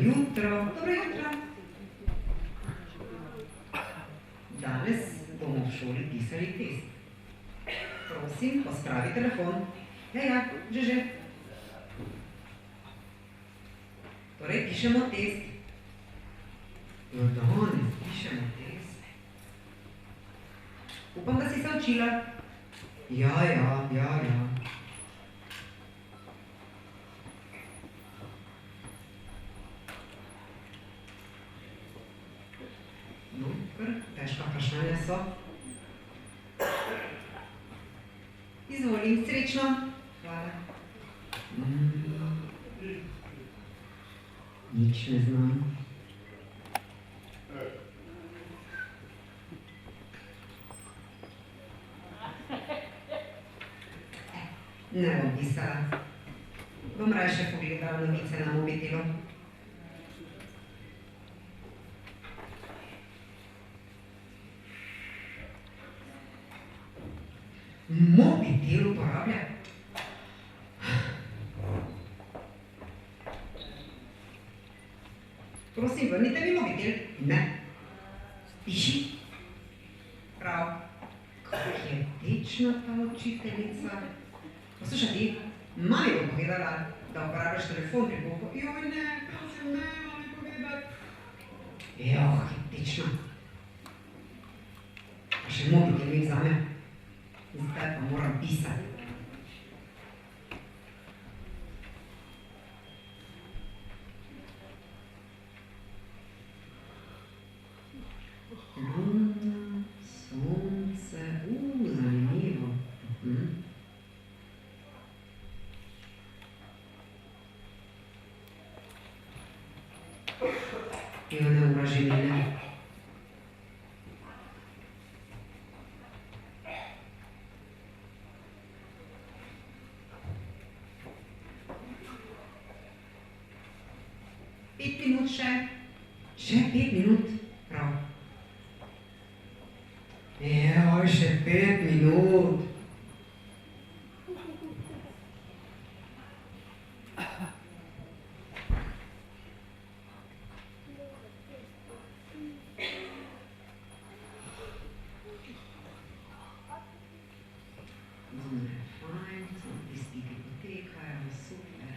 jutro. Dobro jutro. Danes bomo v šoli pisali test. Prosim, pospravi telefon. Ja, že. Torej, pišemo test. Danes pišemo test. Upam, da si se učila. Ja. No, kar težka vprašanja so. Izvoli, srečno. Hvala. Nič ne znam. Ne bom pisala. Bom raje pogledala novice na mobitelu. Mobitel uporablja? Prosim, vrnite mi mobitel. Ne. Piši. Prav. Kako je tečna ta učiteljica. Poslušaj ti, mami bom povedala, da uporabljaš telefon pri pouku. Joj, ne, prosim, ne, mami povedati. Je tečna. Pa še mobitel mi vzame. Zdaj pa moram pisati. Luna, sonce, zanimivo. Ne uraži mene. Še 5 minut, prav. Še 5 minut. Fajn, samo tisti, ki potekajo, super.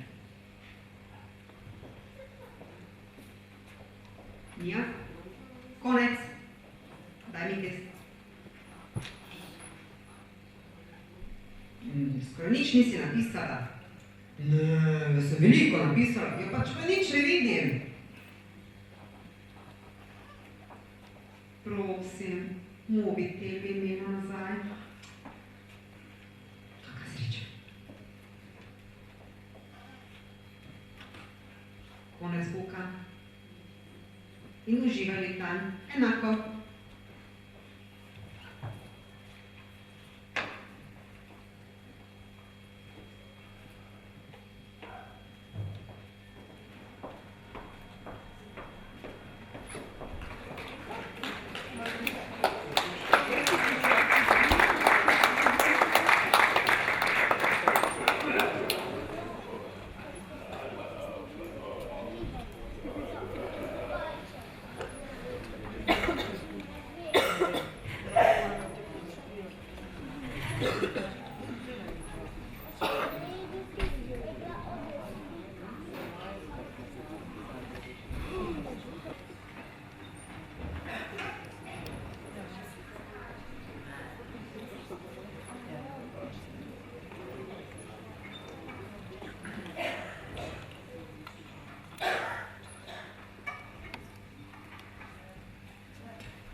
Ja, konec. Daj mi test. Skoraj nič nisi napisala. Ne, jaz sem veliko napisala, ja pač pa nič ne vidim. Prosim, mobitel bi imela nazaj. Kakva sreča. Konec pouka. In uživali dan enako.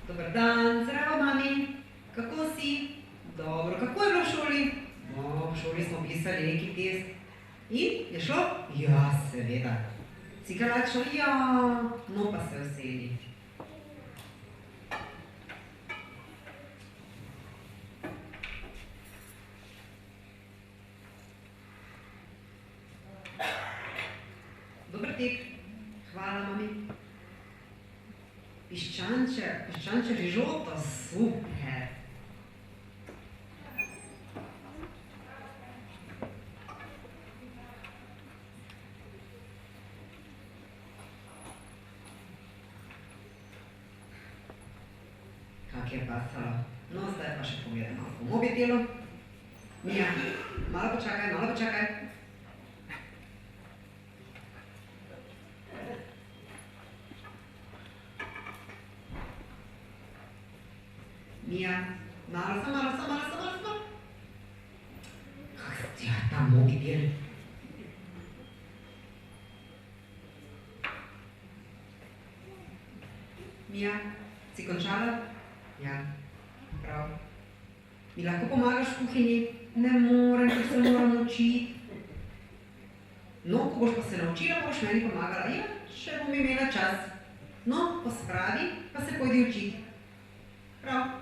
Dobar dan, zdravo mami. Kako si? Dobro, kako je bilo v šoli? No, v šoli smo pisali neki test. In, je šlo? Ja, seveda. Si ga lačo? Ja, no pa se usedi. Dober tek. Hvala, mami. Piščančje rižoto, super. ti je pasalo. No, zdaj pa še pogledaj malo po mobitelu. Mija, malo počakaj, malo počakaj. Mija, malo. Kak ti je ta mobitel? Mija, si končala? Ja, prav. Mi lahko pomagaš v kuhinji? Ne morem, ker se moram učiti. No, ko boš pa se naučila, boš meni pomagala. Ja, če bom imela čas. No, pospravi, pa se pojdi učiti. Prav.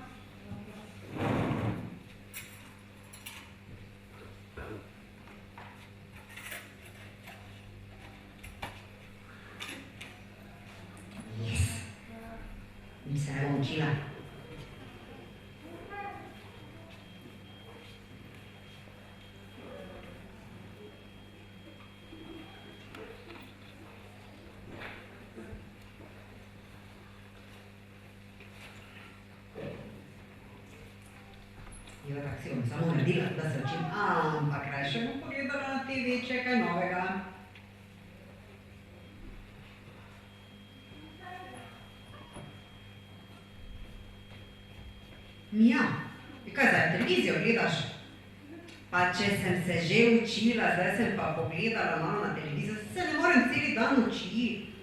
Yes. Mi se ne bom učila. Jo, tak si bom samo naredila, da se učim, ampak rajše bom pogledala na TV, če je kaj novega. Mija, kaj zdaj, televizijo gledaš? Pa če sem se že učila, zdaj sem pa pogledala malo na televizijo, se ne morem celi dan učiti.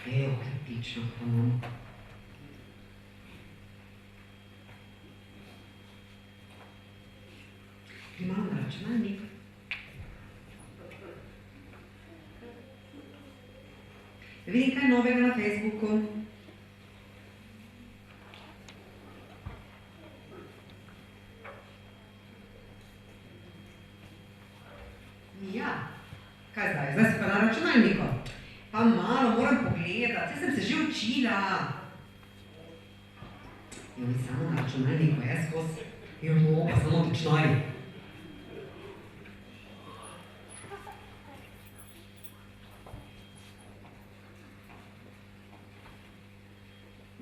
Evo, kritično, hvala. Imam računalnik. Vidim kaj novega na Facebooku. Ja, kaj zdaj? Zdaj si pa na računalniku. Pa malo moram pogledati, saj sem se že učila. Jo, mi samo na računalniku, jaz skozi. Jo, pa samo točnari.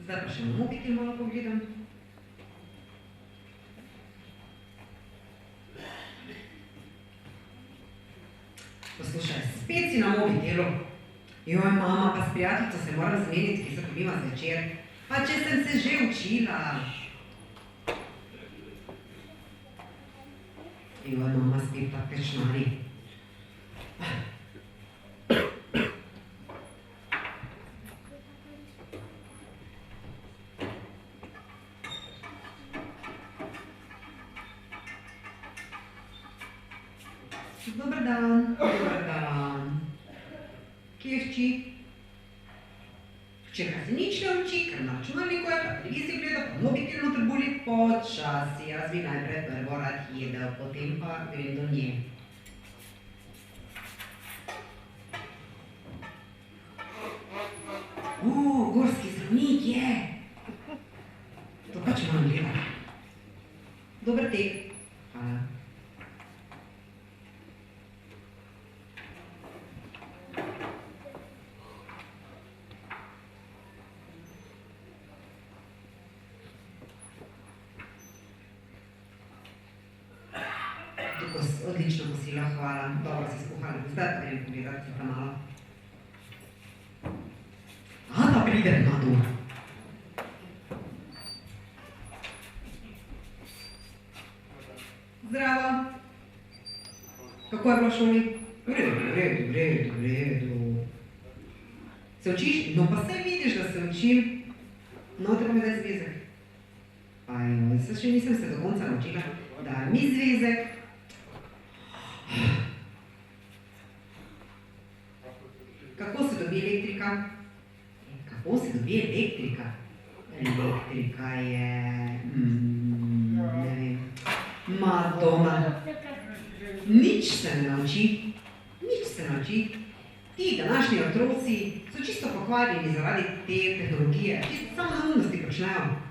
Zdaj pa še na mobitel malo pogledam. Poslušaj, spet si na mobitelu. Joj, mama, pa s prijateljico se moram zmeniti, ki se dobiva zvečer. Pa če sem se že učila. Joj, mama, spet pa pečnari. Dober dan. Kje je hči? Hčerka se nič ne uči, ker na računalniku je, pa televizijo gleda, pa mobitel noter boli počasi. Jaz bi najprej prvo rad jedel, potem pa grem do nje. Gorski zdravnik je. To pač moram gledati. Dober tek. Hvala. Odlično kosilo, hvala. Dobro si skuhala. Zdaj pa grem pogledati za malo. Pa pride na dom. Zdravo. Kako je bilo v šoli? V redu. Se učiš? No pa saj vidiš, da se učim. No, te pa mi daj zvezek. Ajoj, se še nisem se do konca naučila. Daj mi zvezek. Kako se dobi elektrika? Kako se dobi elektrika? Elektrika je... ne vem... Madonna. Nič se ne nauči. Ti današnji otroci so čisto pokvarjeni zaradi te tehnologije. Čisto samo neumnosti počnejo.